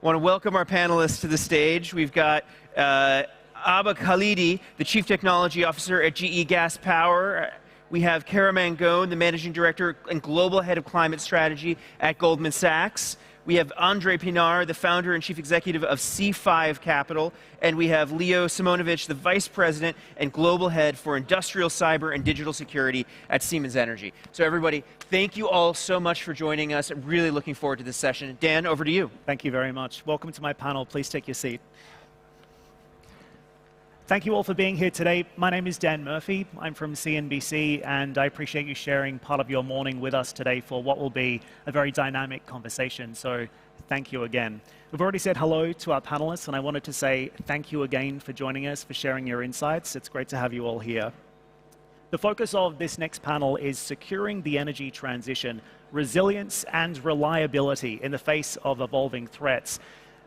I want to welcome our panelists to the stage. We've got Khalidi, the Chief Technology Officer at GE Gas Power. We have Mangone, the Managing Director and Global Head of Climate Strategy at Goldman Sachs. We have André, the Founder and Chief Executive of C5 Capital. And we have Simonovich, the Vice President and Global Head for Industrial Cyber and Digital Security at Siemens Energy. So everybody, thank you all so much for joining us. I'm really looking forward to this session. Dan, over to you. Thank you very much. Welcome to my panel. Please take your seat. Thank you all for being here today. My name is Dan Murphy. I'm from CNBC, and I appreciate you sharing part of your morning with us today for what will be a very dynamic conversation. So thank you again. We've already said hello to our panelists, and I wanted to say thank you again for joining us, for sharing your insights. It's great to have you all here. The focus of this next panel is securing the energy transition, resilience and reliability in the face of evolving threats.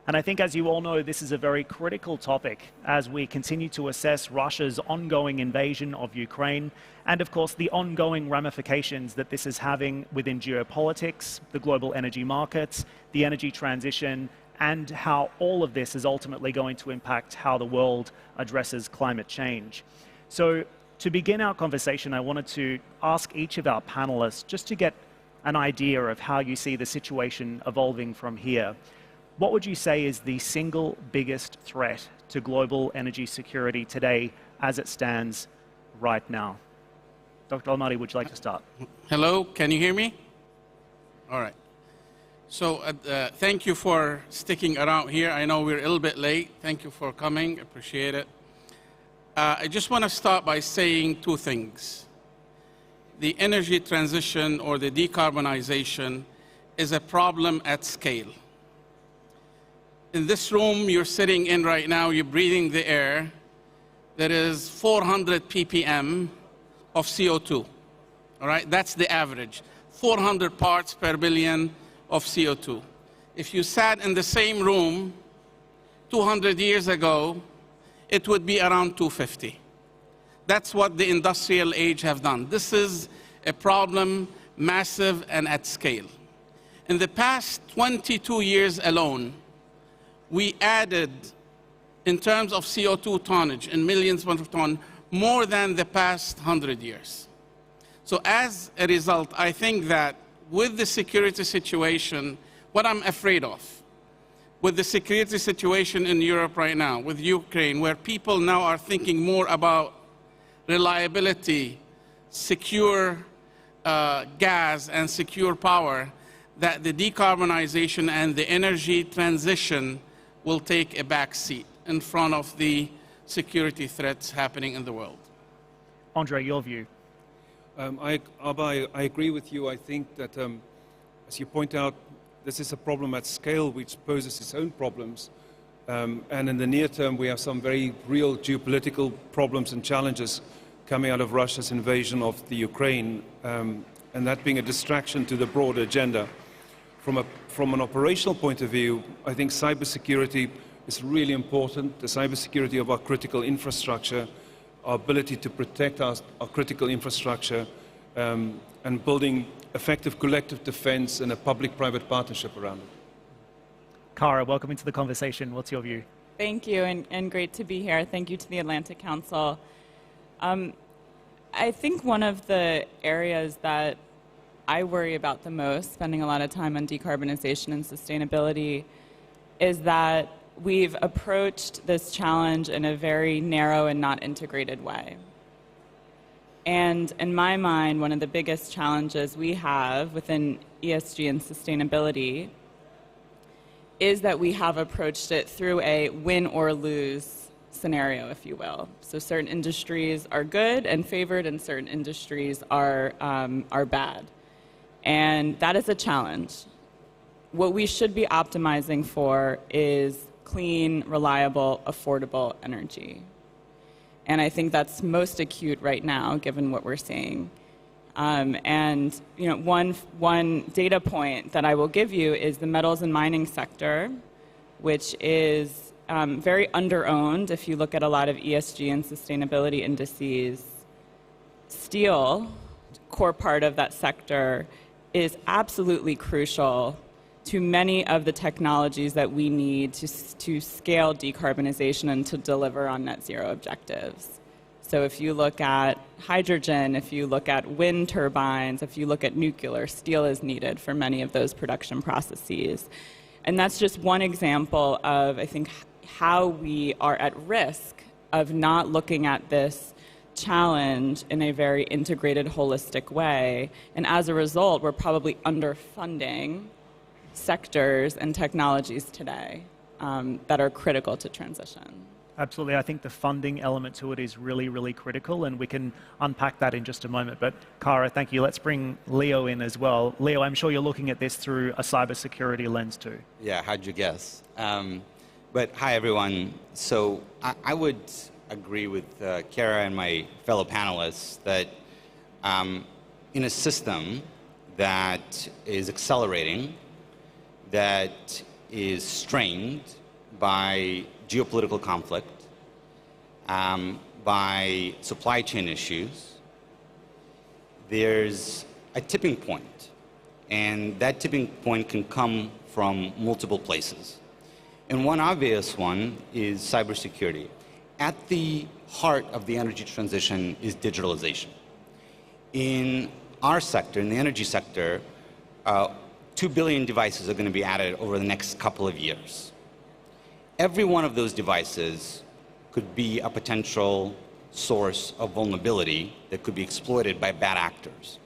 And I think, as you all know, this is a very critical topic as we continue to assess Russia's ongoing invasion of Ukraine and, of course, the ongoing ramifications that this is having within geopolitics, the global energy markets, the energy transition, and how all of this is ultimately going to impact how the world addresses climate change. So to begin our conversation, I wanted to ask each of our panelists just to get an idea of how you see the situation evolving from here. What would you say is the single biggest threat to global energy security today as it stands right now? Dr. Almaty, would you like to start? Hello, can you hear me? All right. So thank you for sticking around here. I know we're a little bit late. Thank you for coming. Appreciate it. I just want to start by saying two things. The energy transition or the decarbonization is a problem at scale. In this room you're sitting in right now, you're breathing the air. There is 400 ppm of CO2. All right, that's the average. 400 parts per billion of CO2. If you sat in the same room 200 years ago, it would be around 250. That's what the industrial age have done. This is a problem, massive and at scale. In the past 22 years alone, we added, in terms of CO2 tonnage, in millions of tons, more than the past 100 years. So as a result, I think that with the security situation, what I'm afraid of, with the security situation in Europe right now, with Ukraine, where people now are thinking more about reliability, secure gas and secure power, that the decarbonization and the energy transition will take a back seat in front of the security threats happening in the world. André, your view. I agree with you. I think that, as you point out, this is a problem at scale which poses its own problems. And in the near term, we have some very real geopolitical problems and challenges coming out of Russia's invasion of the Ukraine, and that being a distraction to the broader agenda. From an operational point of view, I think cybersecurity is really important. The cybersecurity of our critical infrastructure, our ability to protect our critical infrastructure, and building effective collective defense and a public-private partnership around it. Kara, welcome into the conversation. What's your view? Thank you, and great to be here. Thank you to the Atlantic Council. I think one of the areas that I worry about the most, spending a lot of time on decarbonization and sustainability, is that we've approached this challenge in a very narrow and not integrated way. And in my mind, one of the biggest challenges we have within ESG and sustainability is that we have approached it through a win or lose scenario, if you will. So certain industries are good and favored, and certain industries are bad. And that is a challenge. What we should be optimizing for is clean, reliable, affordable energy. And I think that's most acute right now, given what we're seeing. And one data point that I will give you is the metals and mining sector, which is very under-owned if you look at a lot of ESG and sustainability indices. Steel, core part of that sector, is absolutely crucial to many of the technologies that we need to scale decarbonization and to deliver on net zero objectives. So if you look at hydrogen, if you look at wind turbines, if you look at nuclear, steel is needed for many of those production processes. And that's just one example of, I think, how we are at risk of not looking at this challenge in a very integrated, holistic way. And as a result, we're probably underfunding sectors and technologies today that are critical to transition. Absolutely. I think the funding element to it is really, really critical, and we can unpack that in just a moment. But Kara, thank you. Let's bring Leo in as well. Leo, I'm sure you're looking at this through a cybersecurity lens too. Yeah, how'd you guess? But hi, everyone. So I would agree with Kara and my fellow panelists that in a system that is accelerating, that is strained by geopolitical conflict, by supply chain issues, there's a tipping point. And that tipping point can come from multiple places. And one obvious one is cybersecurity. At the heart of the energy transition is digitalization. In our sector, in the energy sector, 2 billion devices are going to be added over the next couple of years. Every one of those devices could be a potential source of vulnerability that could be exploited by bad actors.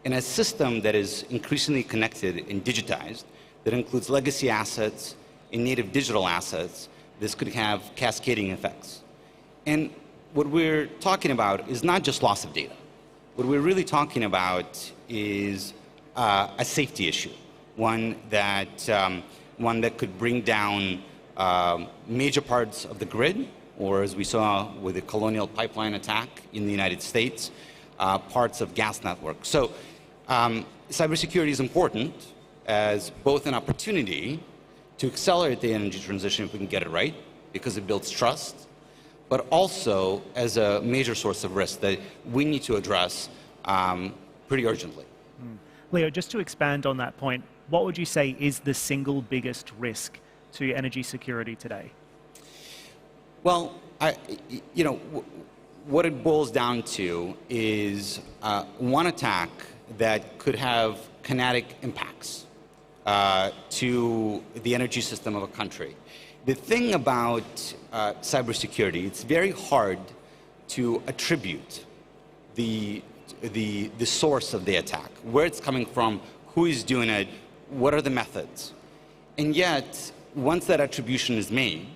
In a system that is increasingly connected and digitized, that includes legacy assets and native digital assets, this could have cascading effects. And what we're talking about is not just loss of data. What we're really talking about is a safety issue, one that could bring down major parts of the grid, or as we saw with the Colonial Pipeline attack in the United States, parts of gas networks. So cybersecurity is important as both an opportunity to accelerate the energy transition if we can get it right, because it builds trust, but also as a major source of risk that we need to address pretty urgently. Leo, just to expand on that point, what would you say is the single biggest risk to energy security today? Well, what it boils down to is one attack that could have kinetic impacts to the energy system of a country. The thing about cybersecurity, it's very hard to attribute the source of the attack, where it's coming from, who is doing it, what are the methods. And yet, once that attribution is made,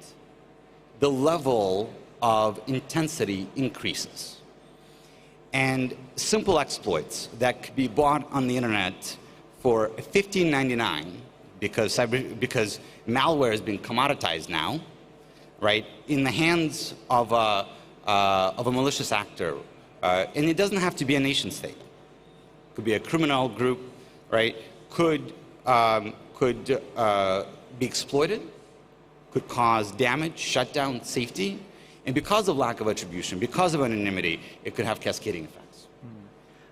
the level of intensity increases. And simple exploits that could be bought on the internet for $15.99 because malware has been commoditized now, right, in the hands of a malicious actor. And it doesn't have to be a nation state. It could be a criminal group, right, could be exploited, could cause damage, shut down safety, and because of lack of attribution, because of anonymity, it could have cascading effects.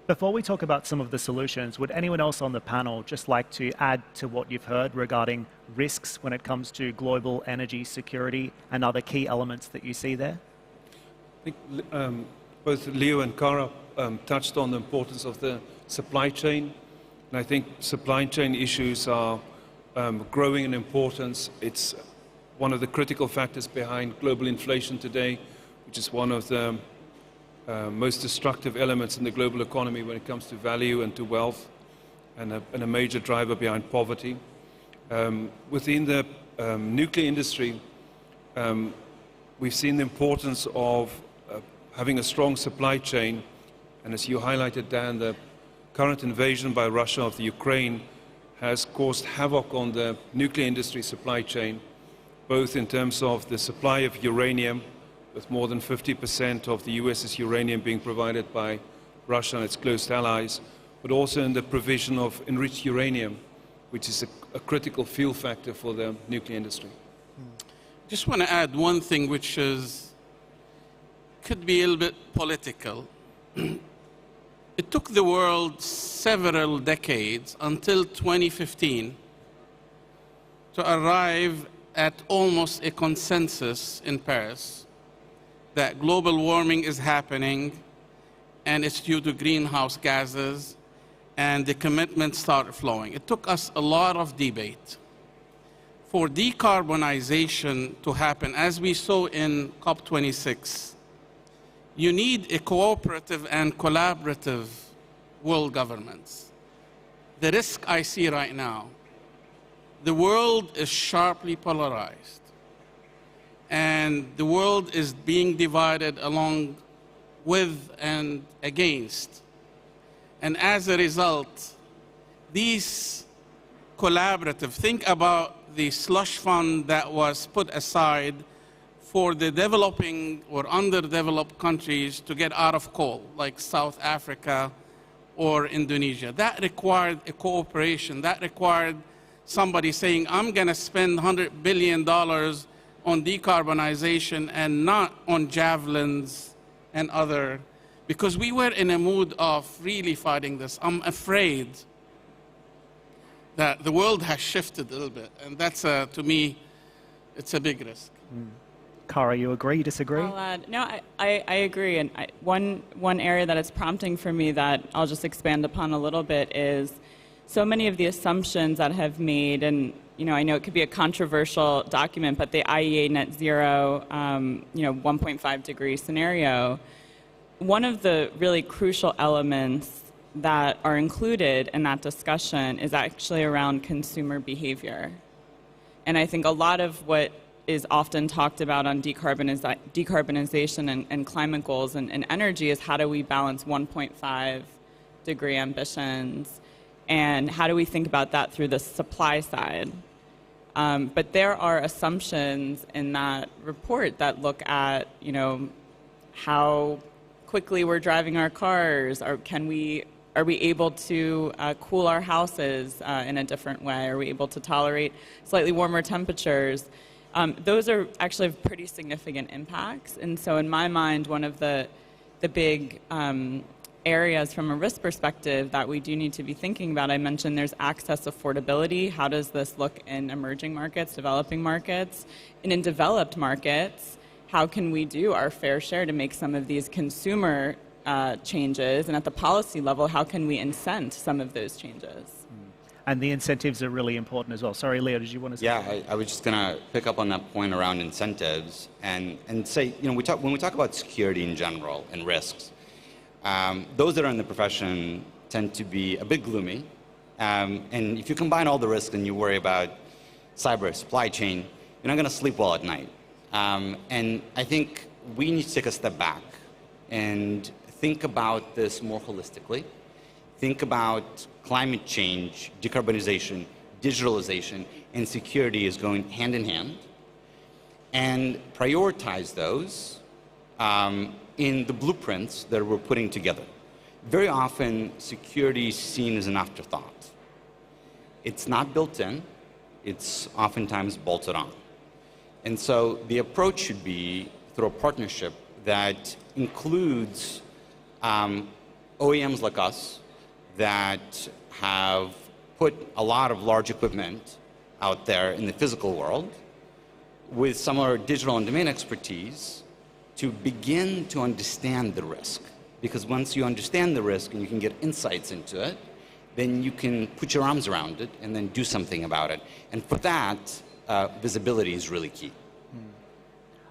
Before we talk about some of the solutions, would anyone else on the panel just like to add to what you've heard regarding risks when it comes to global energy security and other key elements that you see there? I think both Leo and Kara touched on the importance of the supply chain. And I think supply chain issues are growing in importance. It's one of the critical factors behind global inflation today, which is one of the most destructive elements in the global economy when it comes to value and to wealth, and a major driver behind poverty. Within the nuclear industry, we've seen the importance of having a strong supply chain, and as you highlighted, Dan, the current invasion by Russia of the Ukraine has caused havoc on the nuclear industry supply chain, both in terms of the supply of uranium, with more than 50% of the US's uranium being provided by Russia and its close allies, but also in the provision of enriched uranium, which is a critical fuel factor for the nuclear industry. Just want to add one thing which could be a little bit political. It took the world several decades until 2015 to arrive at almost a consensus in Paris that global warming is happening and it's due to greenhouse gases, and the commitments started flowing. It took us a lot of debate. For decarbonization to happen, as we saw in COP26, you need a cooperative and collaborative world governments. The risk I see right now, the world is sharply polarized, and the world is being divided along with and against. And as a result, these collaborative, think about the slush fund that was put aside for the developing or underdeveloped countries to get out of coal, like South Africa or Indonesia. That required a cooperation. That required somebody saying, I'm going to spend $100 billion on decarbonization and not on javelins and other, because we were in a mood of really fighting this. I'm afraid that the world has shifted a little bit, and that's, to me, it's a big risk. Kara, you agree, disagree? I'll add, no, I agree. And one area that it's prompting for me that I'll just expand upon a little bit is so many of the assumptions that have made, and I know it could be a controversial document, but the IEA net zero, 1.5 degree scenario, one of the really crucial elements that are included in that discussion is actually around consumer behavior. And I think a lot of what is often talked about on decarbonization and climate goals and energy is how do we balance 1.5 degree ambitions, and how do we think about that through the supply side. But there are assumptions in that report that look at, how quickly we're driving our cars, or are we able to cool our houses in a different way? Are we able to tolerate slightly warmer temperatures? Those are actually pretty significant impacts. And so in my mind, one of the big areas from a risk perspective that we do need to be thinking about, I mentioned there's access affordability. How does this look in emerging markets, developing markets? And in developed markets, how can we do our fair share to make some of these consumer changes? And at the policy level, how can we incent some of those changes? And the incentives are really important as well. Sorry, Leo, did you want to say? Yeah, I was just going to pick up on that point around incentives and say, when we talk about security in general and risks, those that are in the profession tend to be a bit gloomy. And if you combine all the risks and you worry about cyber, supply chain, you're not going to sleep well at night. And I think we need to take a step back and think about this more holistically. Think about climate change, decarbonization, digitalization, and security is going hand in hand, and prioritize those in the blueprints that we're putting together. Very often, security is seen as an afterthought. It's not built in. It's oftentimes bolted on. And so the approach should be through a partnership that includes OEMs like us that have put a lot of large equipment out there in the physical world with some of our digital and domain expertise to begin to understand the risk. Because once you understand the risk and you can get insights into it, then you can put your arms around it and then do something about it. And for that, visibility is really key.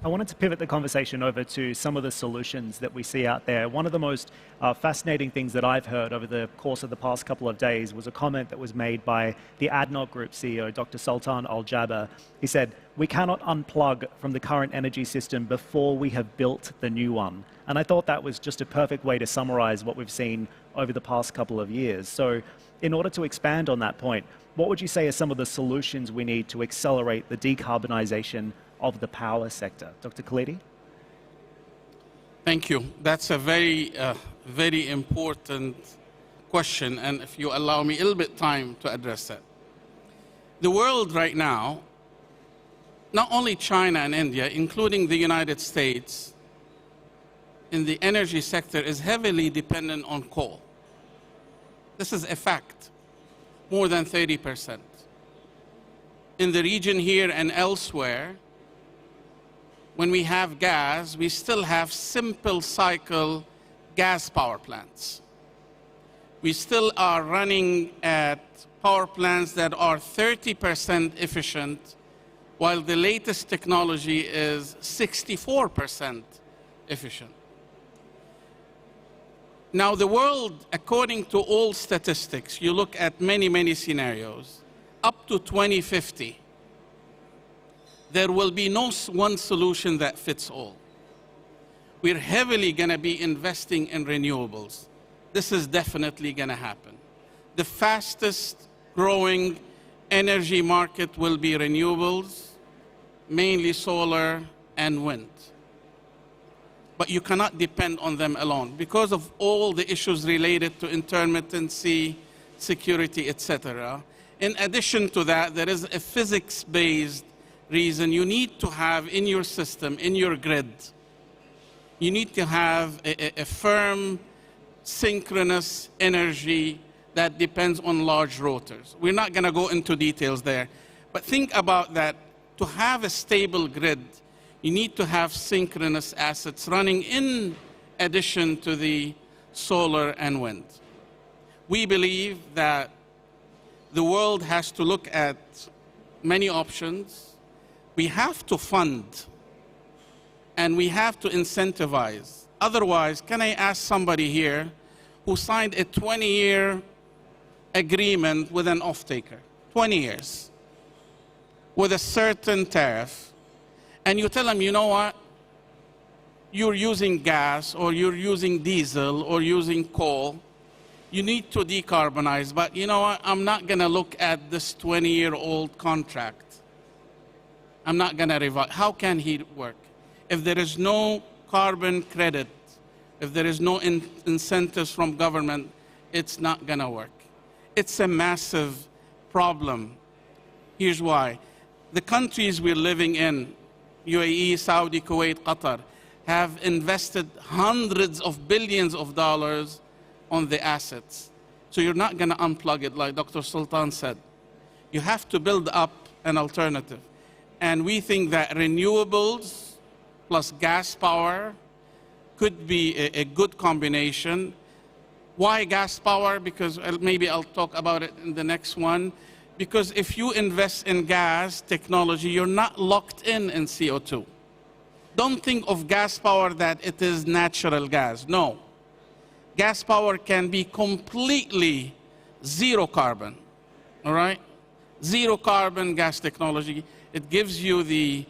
I wanted to pivot the conversation over to some of the solutions that we see out there. One of the most fascinating things that I've heard over the course of the past couple of days was a comment that was made by the ADNOC Group CEO, Dr. Sultan Al-Jaber. He said, "We cannot unplug from the current energy system before we have built the new one." And I thought that was just a perfect way to summarize what we've seen over the past couple of years. So in order to expand on that point, what would you say are some of the solutions we need to accelerate the decarbonization of the power sector? Dr. Khalidi? Thank you. That's a very, very important question, and if you allow me a little bit time to address that. The world right now, not only China and India, including the United States, in the energy sector is heavily dependent on coal. This is a fact, more than 30%. in the region here and elsewhere, when we have gas, we still have simple cycle gas power plants. We still are running at power plants that are 30% efficient, while the latest technology is 64% efficient. Now, the world, according to all statistics, you look at many, many scenarios, up to 2050, there will be no one solution that fits all. We're heavily going to be investing in renewables. This is definitely going to happen. The fastest growing energy market will be renewables, mainly solar and wind. But you cannot depend on them alone because of all the issues related to intermittency, security, etc. In addition to that, there is a physics-based reason you need to have in your system, in your grid, you need to have a firm, synchronous energy that depends on large rotors. We're not going to go into details there, but think about that. To have a stable grid, you need to have synchronous assets running in addition to the solar and wind. We believe that the world has to look at many options. We have to fund and we have to incentivize. Otherwise, can I ask somebody here who signed a 20-year agreement with an off-taker, 20 years, with a certain tariff, and you tell them, you know what, you're using gas, or you're using diesel, or using coal, you need to decarbonize, but you know what, I'm not going to look at this 20-year-old contract. I'm not going to revise. How can he work? If there is no carbon credit, if there is no incentives from government, it's not going to work. It's a massive problem. Here's why. The countries we're living in, UAE, Saudi, Kuwait, Qatar, have invested hundreds of billions of dollars on the assets. So you're not going to unplug it like Dr. Sultan said. You have to build up an alternative. And we think that renewables plus gas power could be a good combination. Why gas power? Because maybe I'll talk about it in the next one. Because if you invest in gas technology, you're not locked in CO2. Don't think of gas power that it is natural gas. No. Gas power can be completely zero carbon, all right? Zero carbon gas technology. It gives you the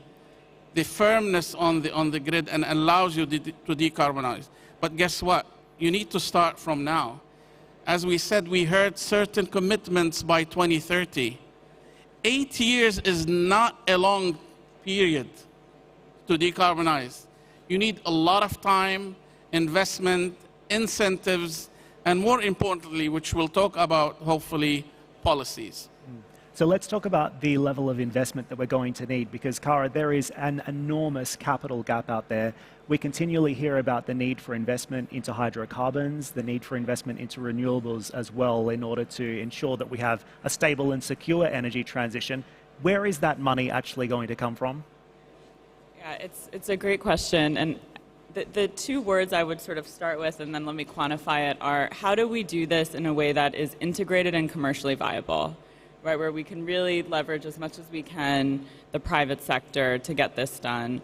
firmness on the grid and allows you to decarbonize. But guess what? You need to start from now. As we said, we heard certain commitments by 2030. 8 years is not a long period to decarbonize. You need a lot of time, investment, incentives, and more importantly, which we'll talk about, hopefully, policies. So let's talk about the level of investment that we're going to need, because, Kara, there is an enormous capital gap out there. We continually hear about the need for investment into hydrocarbons, the need for investment into renewables as well, in order to ensure that we have a stable and secure energy transition. Where is that money actually going to come from? Yeah, it's a great question. And the two words I would sort of start with, and then let me quantify it, are how do we do this in a way that is integrated and commercially viable? Right, where we can really leverage as much as we can the private sector to get this done.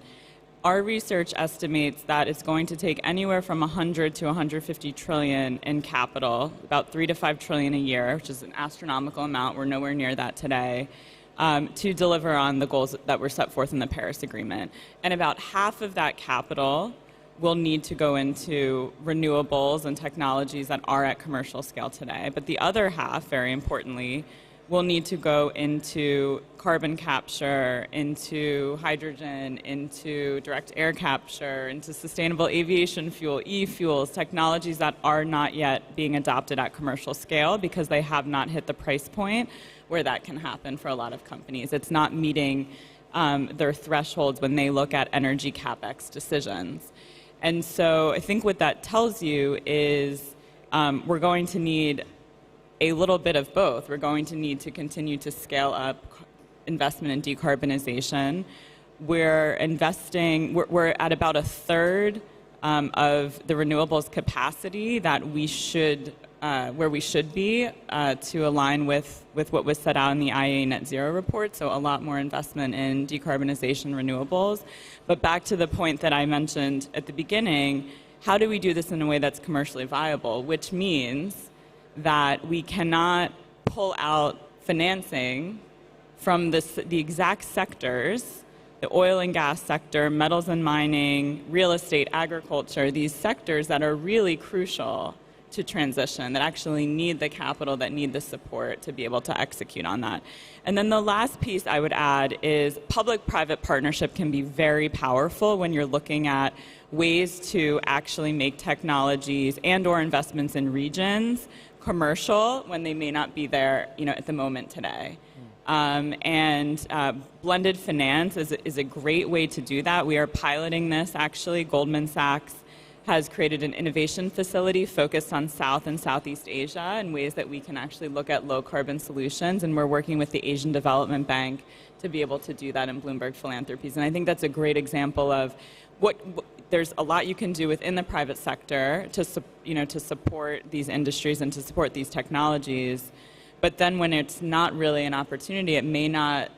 Our research estimates that it's going to take anywhere from 100 to 150 trillion in capital, about 3 to 5 trillion a year, which is an astronomical amount. We're nowhere near that today, to deliver on the goals that were set forth in the Paris Agreement. And about half of that capital will need to go into renewables and technologies that are at commercial scale today. But the other half, very importantly, will need to go into carbon capture, into hydrogen, into direct air capture, into sustainable aviation fuel, e-fuels, technologies that are not yet being adopted at commercial scale because they have not hit the price point where that can happen for a lot of companies. It's not meeting their thresholds when they look at energy capex decisions. And so I think what that tells you is we're going to need a little bit of both. We're going to need to continue to scale up investment in decarbonization. We're investing, we're at about a third of the renewables capacity that we should, where we should be to align with what was set out in the IEA Net Zero report, so a lot more investment in decarbonization renewables. But back to the point that I mentioned at the beginning, how do we do this in a way that's commercially viable, which means that we cannot pull out financing from the exact sectors, the oil and gas sector, metals and mining, real estate, agriculture, these sectors that are really crucial to transition, that actually need the capital, that need the support to be able to execute on that. And then the last piece I would add is public-private partnership can be very powerful when you're looking at ways to actually make technologies and or investments in regions commercial when they may not be there, at the moment today. Blended finance is a great way to do that. We are piloting this, actually. Goldman Sachs has created an innovation facility focused on South and Southeast Asia in ways that we can actually look at low-carbon solutions, and we're working with the Asian Development Bank to be able to do that in Bloomberg Philanthropies. And I think that's a great example of there's a lot you can do within the private sector to support these industries and to support these technologies. But then when it's not really an opportunity, it may not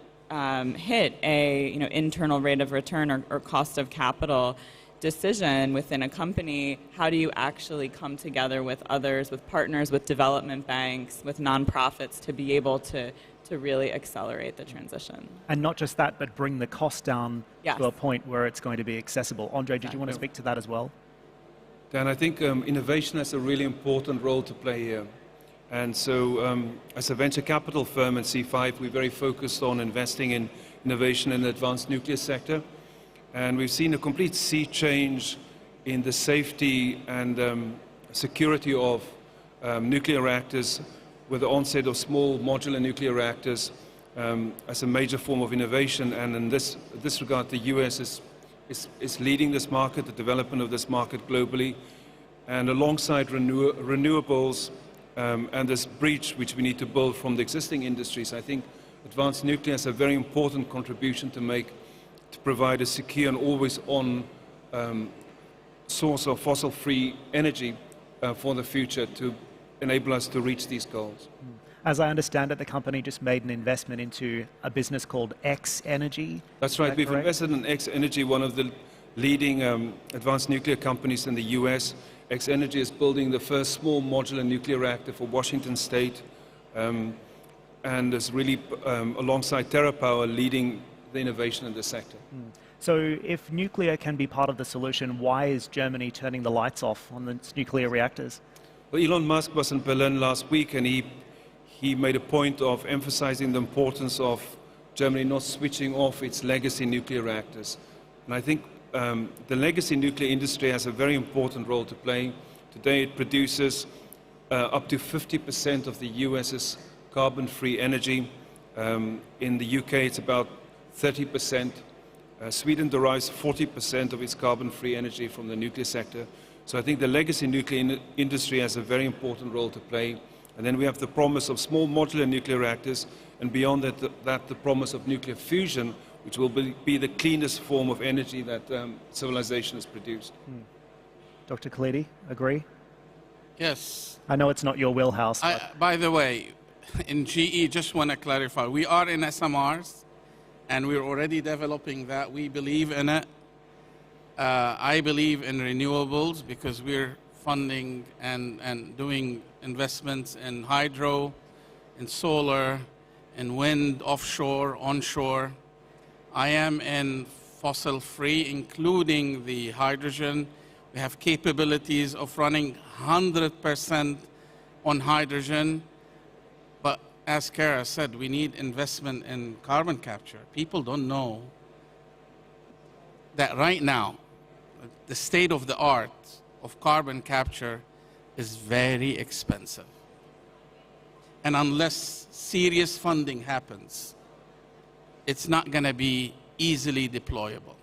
hit a internal rate of return or cost of capital decision within a company. How do you actually come together with others, with partners, with development banks, with nonprofits to be able to really accelerate the transition? And not just that, but bring the cost down Yes. to a point where it's going to be accessible. André, did you want to speak to that as well? Dan, I think innovation has a really important role to play here. And so as a venture capital firm at C5, we're very focused on investing in innovation in the advanced nuclear sector. And we've seen a complete sea change in the safety and security of nuclear reactors with the onset of small modular nuclear reactors as a major form of innovation. And in this regard, the US is leading this market, the development of this market globally. And alongside renewables and this bridge which we need to build from the existing industries, I think advanced nuclear has a very important contribution to make to provide a secure and always-on source of fossil-free energy for the future to enable us to reach these goals. As I understand it, the company just made an investment into a business called X Energy. That's right. We've correct? invested in X Energy, one of the leading advanced nuclear companies in the US. X Energy is building the first small modular nuclear reactor for Washington State and is really, alongside TerraPower, leading the innovation in this sector. So if nuclear can be part of the solution, why is Germany turning the lights off on its nuclear reactors? Well, Elon Musk was in Berlin last week, and he made a point of emphasizing the importance of Germany not switching off its legacy nuclear reactors. And I think the legacy nuclear industry has a very important role to play. Today it produces up to 50% of the US's carbon-free energy. In the UK it's about 30%. Sweden derives 40% of its carbon-free energy from the nuclear sector. So I think the legacy nuclear industry has a very important role to play. And then we have the promise of small modular nuclear reactors, and beyond that, the promise of nuclear fusion, which will be the cleanest form of energy that civilization has produced. Dr. Khalidi, agree? Yes. I know it's not your wheelhouse. By the way, in GE, just want to clarify, we are in SMRs, and we're already developing that. We believe in it. I believe in renewables because we're funding and doing investments in hydro, in solar, in wind, offshore, onshore. I am in fossil-free, including the hydrogen. We have capabilities of running 100% on hydrogen. But as Kara said, we need investment in carbon capture. People don't know that right now, the state of the art of carbon capture is very expensive. And unless serious funding happens, it's not going to be easily deployable.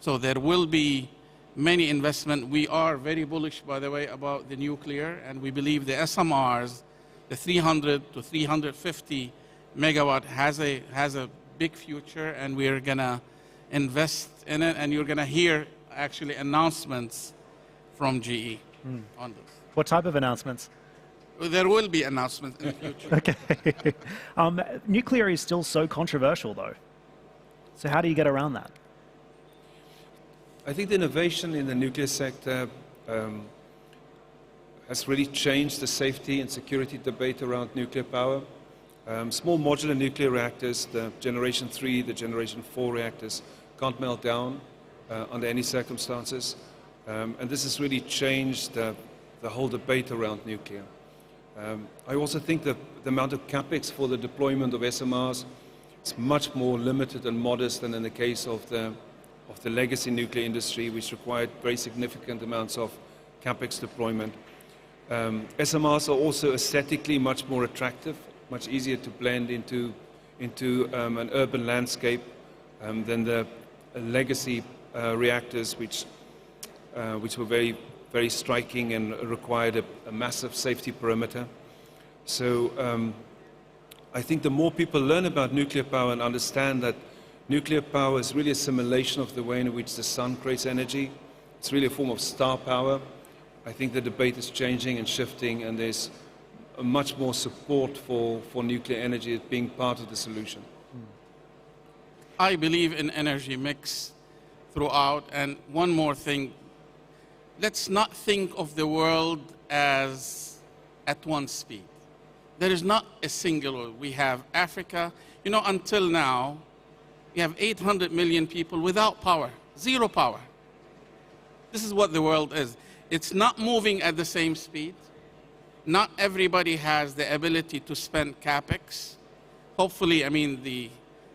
So there will be many investment. We are very bullish, by the way, about the nuclear, and we believe the SMRs, the 300 to 350 megawatt has a big future, and we're going to invest in it, and you're going to hear actually announcements from GE on this. What type of announcements? There will be announcements in the future. Okay. Nuclear is still so controversial, though. So how do you get around that? I think the innovation in the nuclear sector has really changed the safety and security debate around nuclear power. Small modular nuclear reactors, the generation 3, the generation 4 reactors, can't melt down under any circumstances. And this has really changed the whole debate around nuclear. I also think that the amount of capex for the deployment of SMRs is much more limited and modest than in the case of the legacy nuclear industry, which required very significant amounts of capex deployment. SMRs are also aesthetically much more attractive, much easier to blend into an urban landscape than the legacy reactors, which were very, very striking and required a massive safety perimeter. So I think the more people learn about nuclear power and understand that nuclear power is really a simulation of the way in which the sun creates energy, it's really a form of star power. I think the debate is changing and shifting, and there's much more support for nuclear energy as being part of the solution. I believe in energy mix throughout. And one more thing, let's not think of the world as at one speed. There is not a single world. We have Africa. You know, until now, we have 800 million people without power, zero power. This is what the world is. It's not moving at the same speed. Not everybody has the ability to spend capex. Hopefully, I mean, the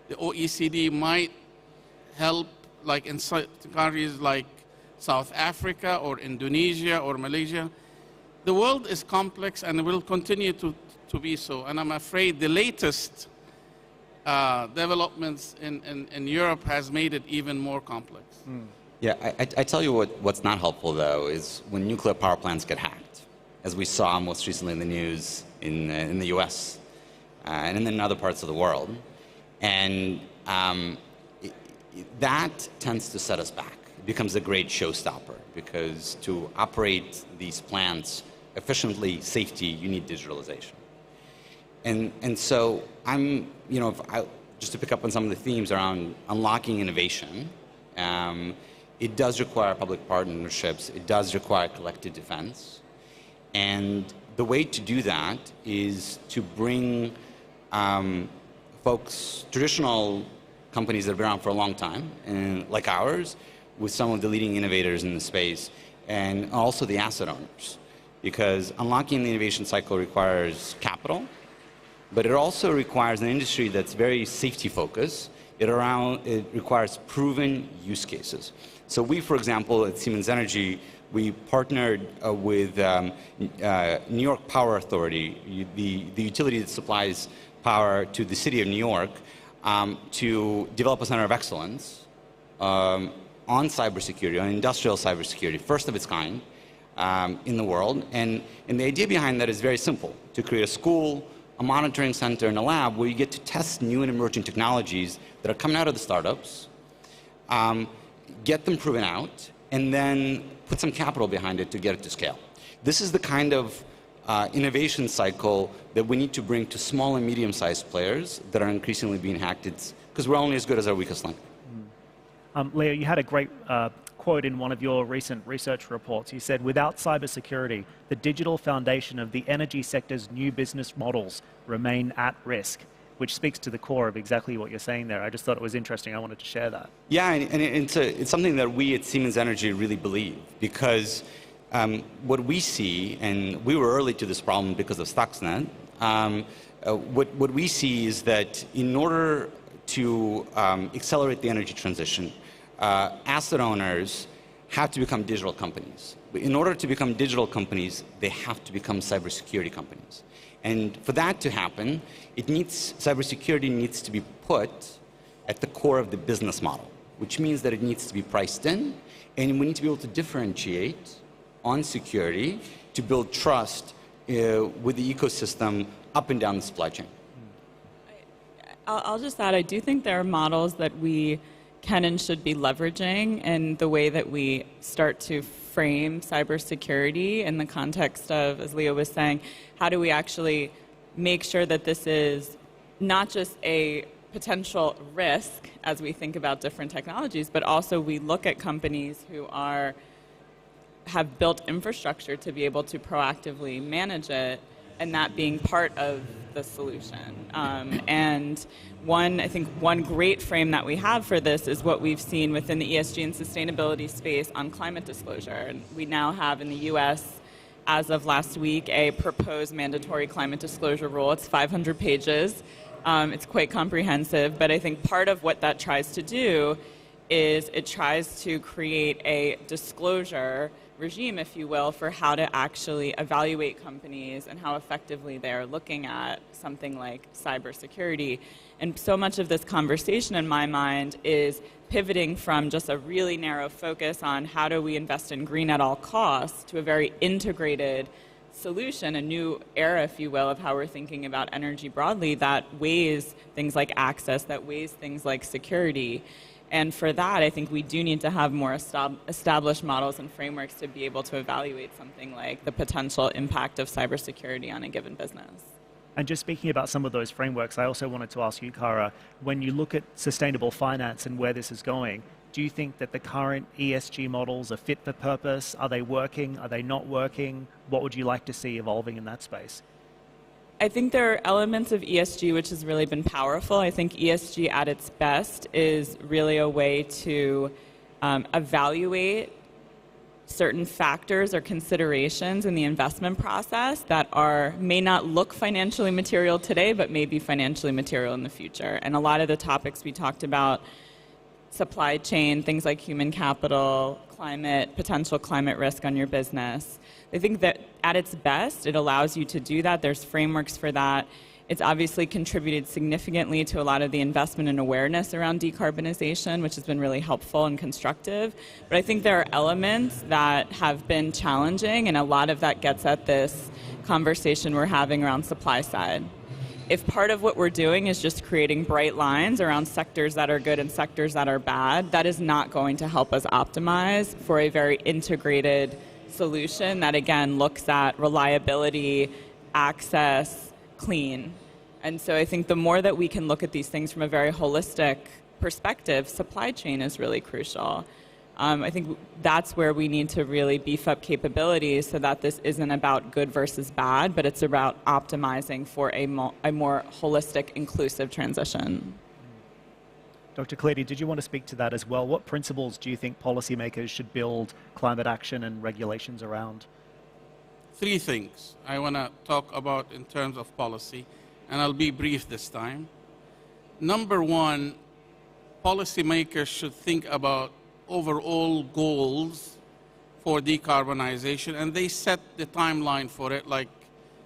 OECD might help, like in countries like South Africa or Indonesia or Malaysia. The world is complex and will continue to be so. And I'm afraid the latest developments in Europe has made it even more complex. Yeah, I tell you what's not helpful, though, is when nuclear power plants get hacked, as we saw most recently in the news in the US and in other parts of the world. And that tends to set us back. It becomes a great showstopper, because to operate these plants efficiently, safety, you need digitalization. And so just to pick up on some of the themes around unlocking innovation, it does require public partnerships. It does require collective defense. And the way to do that is to bring folks, traditional companies that have been around for a long time, and like ours, with some of the leading innovators in the space, and also the asset owners. Because unlocking the innovation cycle requires capital, but it also requires an industry that's very safety focused. It requires proven use cases. So we, for example, at Siemens Energy, we partnered with New York Power Authority, the utility that supplies power to the city of New York, to develop a center of excellence on cybersecurity, on industrial cybersecurity, first of its kind in the world. And the idea behind that is very simple: to create a school, a monitoring center, and a lab where you get to test new and emerging technologies that are coming out of the startups, get them proven out, and then put some capital behind it to get it to scale. This is the kind of innovation cycle that we need to bring to small and medium-sized players that are increasingly being hacked, because we're only as good as our weakest link. Leo, you had a great quote in one of your recent research reports. You said, without cybersecurity, the digital foundation of the energy sector's new business models remain at risk, which speaks to the core of exactly what you're saying there. I just thought it was interesting. I wanted to share that. Yeah, and it's something that we at Siemens Energy really believe, because what we see, and we were early to this problem because of Stuxnet, what we see is that in order to accelerate the energy transition, asset owners have to become digital companies. In order to become digital companies, they have to become cybersecurity companies. And for that to happen, cybersecurity needs to be put at the core of the business model, which means that it needs to be priced in, and we need to be able to differentiate on security to build trust with the ecosystem up and down the supply chain. I'll just add, I do think there are models that we can and should be leveraging in the way that we start to frame cybersecurity in the context of, as Leo was saying, how do we actually make sure that this is not just a potential risk as we think about different technologies, but also we look at companies who have built infrastructure to be able to proactively manage it, and that being part of the solution. And I think one great frame that we have for this is what we've seen within the ESG and sustainability space on climate disclosure. And we now have in the US, as of last week, a proposed mandatory climate disclosure rule. It's 500 pages. It's quite comprehensive, but I think part of what that tries to do is it tries to create a disclosure regime, if you will, for how to actually evaluate companies and how effectively they're looking at something like cybersecurity. And so much of this conversation, in my mind, is pivoting from just a really narrow focus on how do we invest in green at all costs to a very integrated solution, a new era, if you will, of how we're thinking about energy broadly that weighs things like access, that weighs things like security. And for that, I think we do need to have more established models and frameworks to be able to evaluate something like the potential impact of cybersecurity on a given business. And just speaking about some of those frameworks, I also wanted to ask you, Kara, when you look at sustainable finance and where this is going, do you think that the current ESG models are fit for purpose? Are they working? Are they not working? What would you like to see evolving in that space? I think there are elements of ESG which has really been powerful. I think ESG at its best is really a way to evaluate certain factors or considerations in the investment process that may not look financially material today, but may be financially material in the future. And a lot of the topics we talked about, supply chain, things like human capital, climate, potential climate risk on your business. I think that at its best, it allows you to do that. There's frameworks for that. It's obviously contributed significantly to a lot of the investment and awareness around decarbonization, which has been really helpful and constructive. But I think there are elements that have been challenging, and a lot of that gets at this conversation we're having around supply side. If part of what we're doing is just creating bright lines around sectors that are good and sectors that are bad, that is not going to help us optimize for a very integrated solution that, again, looks at reliability, access, clean. And so I think the more that we can look at these things from a very holistic perspective, supply chain is really crucial. I think that's where we need to really beef up capabilities so that this isn't about good versus bad, but it's about optimizing for a more holistic, inclusive transition. Dr. Khalidi, did you want to speak to that as well? What principles do you think policymakers should build climate action and regulations around? Three things I want to talk about in terms of policy, and I'll be brief this time. Number one, policymakers should think about overall goals for decarbonization, and they set the timeline for it, like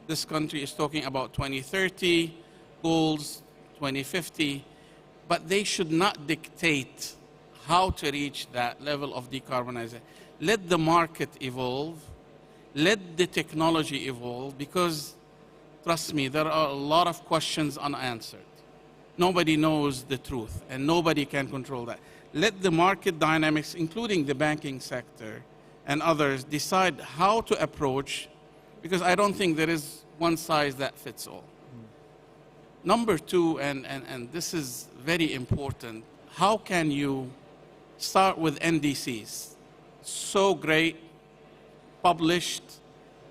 this country is talking about 2030 goals, 2050, but they should not dictate how to reach that level of decarbonization. Let the market evolve, let the technology evolve, because trust me, there are a lot of questions unanswered. Nobody knows the truth, and nobody can control that. Let the market dynamics, including the banking sector and others, decide how to approach, because I don't think there is one size that fits all. Number two, and this is very important, how can you start with NDCs? So great, published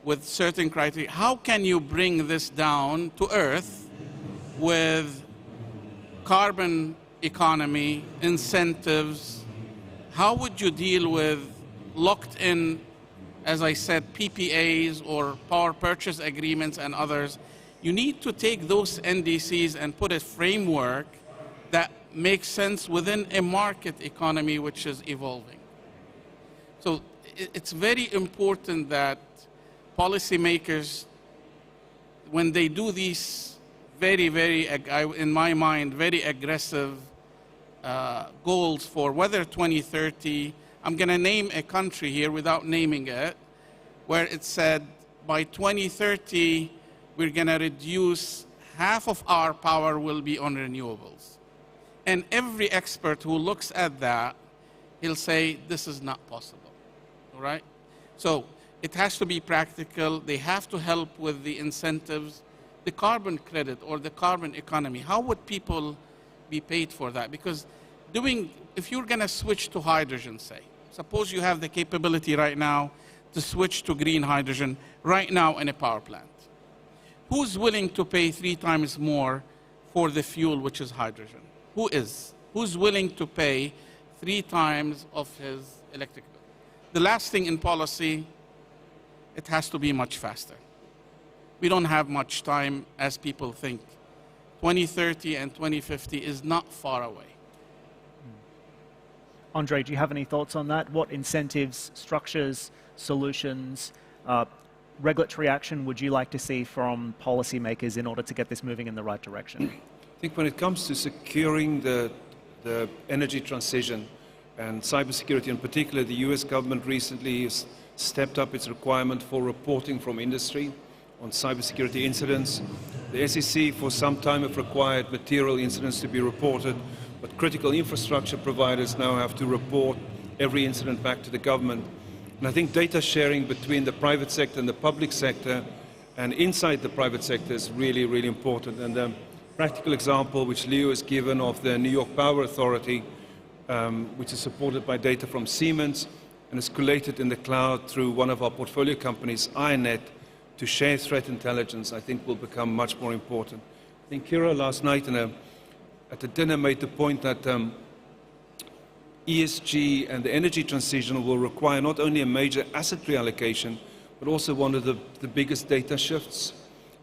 with certain criteria. How can you bring this down to earth with carbon economy, incentives? How would you deal with locked in, as I said, PPAs or power purchase agreements and others? You need to take those NDCs and put a framework that makes sense within a market economy which is evolving. So it's very important that policymakers, when they do these very, in my mind, very aggressive goals for whether 2030, I'm going to name a country here without naming it, where it said by 2030 we're going to reduce half of our power will be on renewables. And every expert who looks at that, he'll say, this is not possible, all right? So it has to be practical. They have to help with the incentives, the carbon credit or the carbon economy. How would people be paid for that? Because if you're going to switch to hydrogen, say, suppose you have the capability right now to switch to green hydrogen right now in a power plant. Who's willing to pay 3 times more for the fuel, which is hydrogen? Who is? Who's willing to pay 3 times of his electric bill? The last thing in policy, it has to be much faster. We don't have much time as people think. 2030 and 2050 is not far away. André, do you have any thoughts on that? What incentives, structures, solutions, regulatory action would you like to see from policymakers in order to get this moving in the right direction? I think when it comes to securing the energy transition and cybersecurity in particular, the US government recently has stepped up its requirement for reporting from industry on cybersecurity incidents. The SEC for some time have required material incidents to be reported, but critical infrastructure providers now have to report every incident back to the government. And I think data sharing between the private sector and the public sector and inside the private sector is really, really important. And the practical example which Leo has given of the New York Power Authority, which is supported by data from Siemens and is collated in the cloud through one of our portfolio companies, INET, to share threat intelligence, I think will become much more important. I think Kira last night at the dinner made the point that ESG and the energy transition will require not only a major asset reallocation, but also one of the biggest data shifts.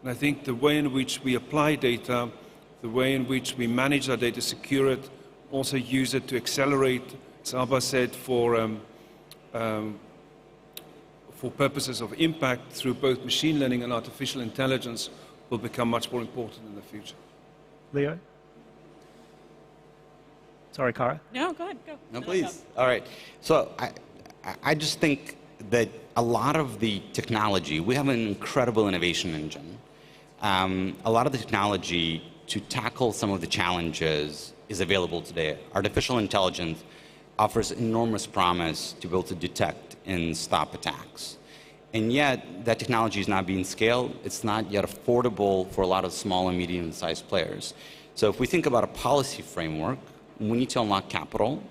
And I think the way in which we apply data, the way in which we manage our data, secure it, also use it to accelerate, as Abba said, for purposes of impact through both machine learning and artificial intelligence will become much more important in the future. Leo? Sorry, Kara? No, go ahead, go. No, please. All right. So I just think that a lot of the technology, we have an incredible innovation engine. A lot of the technology to tackle some of the challenges is available today. Artificial intelligence offers enormous promise to be able to detect and stop attacks. And yet, that technology is not being scaled. It's not yet affordable for a lot of small and medium-sized players. So if we think about a policy framework, we need to unlock capital.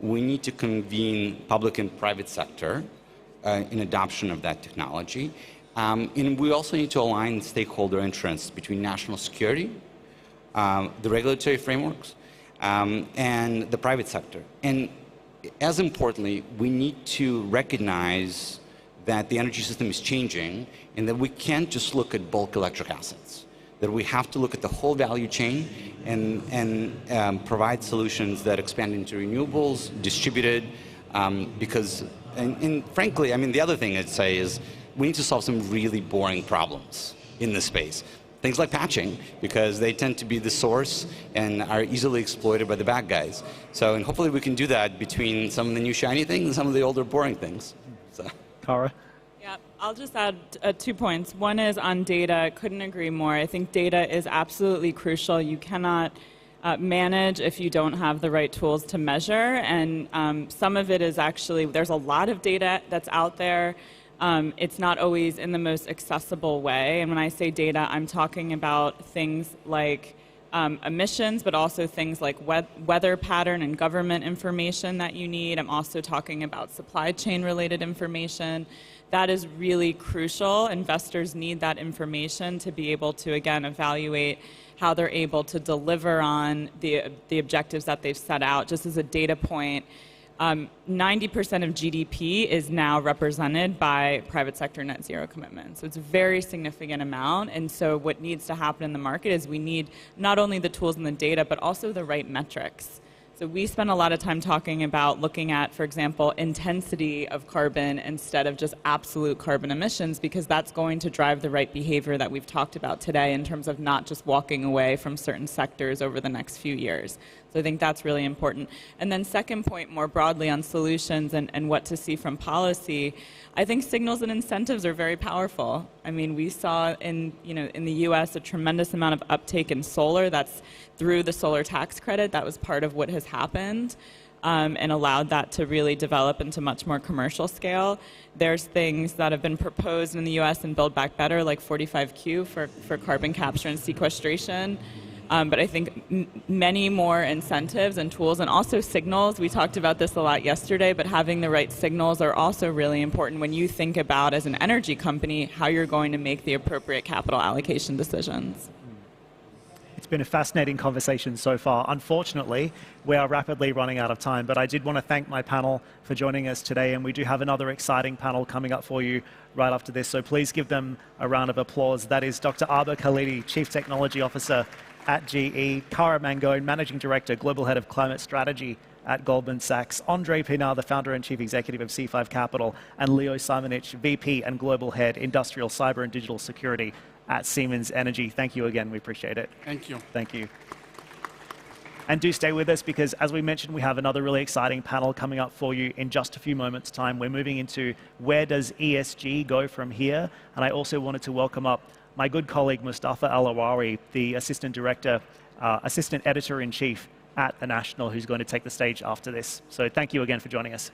We need to convene public and private sector in adoption of that technology. And we also need to align stakeholder interests between national security, the regulatory frameworks, and the private sector. And as importantly, we need to recognize that the energy system is changing and that we can't just look at bulk electric assets, that we have to look at the whole value chain and provide solutions that expand into renewables, distributed, because, and frankly, I mean, the other thing I'd say is we need to solve some really boring problems in this space. Things like patching, because they tend to be the source and are easily exploited by the bad guys. So, and hopefully we can do that between some of the new shiny things and some of the older boring things. So. Kara? Yeah, I'll just add 2 points. One is on data. Couldn't agree more. I think data is absolutely crucial. You cannot manage if you don't have the right tools to measure. And some of it is actually, there's a lot of data that's out there. It's not always in the most accessible way. And when I say data, I'm talking about things like emissions, but also things like weather pattern and government information that you need. I'm also talking about supply chain related information. That is really crucial. Investors need that information to be able to, again, evaluate how they're able to deliver on the objectives that they've set out. Just as a data point, 90% of GDP is now represented by private sector net zero commitments. So it's a very significant amount. And so what needs to happen in the market is we need not only the tools and the data, but also the right metrics. So we spend a lot of time talking about looking at, for example, intensity of carbon instead of just absolute carbon emissions, because that's going to drive the right behavior that we've talked about today in terms of not just walking away from certain sectors over the next few years. So I think that's really important. And then second point, more broadly on solutions and what to see from policy, I think signals and incentives are very powerful. I mean, we saw in the U.S. a tremendous amount of uptake in solar. That's through the solar tax credit. That was part of what has happened. And allowed that to really develop into much more commercial scale. There's things that have been proposed in the U.S. and Build Back Better, like 45Q for carbon capture and sequestration. But I think many more incentives and tools, and also signals. We talked about this a lot yesterday, but having the right signals are also really important when you think about, as an energy company, how you're going to make the appropriate capital allocation decisions. It's been a fascinating conversation so far. Unfortunately, we are rapidly running out of time, but I did want to thank my panel for joining us today, and we do have another exciting panel coming up for you right after this, so please give them a round of applause. That is Dr. Khalidi, Chief Technology Officer at GE, Cara Mangone, Managing Director, Global Head of Climate Strategy at Goldman Sachs, André, the Founder and Chief Executive of C5 Capital, and Leo Simonovich, VP and Global Head, Industrial, Cyber and Digital Security at Siemens Energy. Thank you again. We appreciate it. Thank you. Thank you. And do stay with us because, as we mentioned, we have another really exciting panel coming up for you in just a few moments' time. We're moving into where does ESG go from here? And I also wanted to welcome up my good colleague, Mustafa Al-Awawi, the Assistant Editor-in-Chief at The National, who's going to take the stage after this. So thank you again for joining us.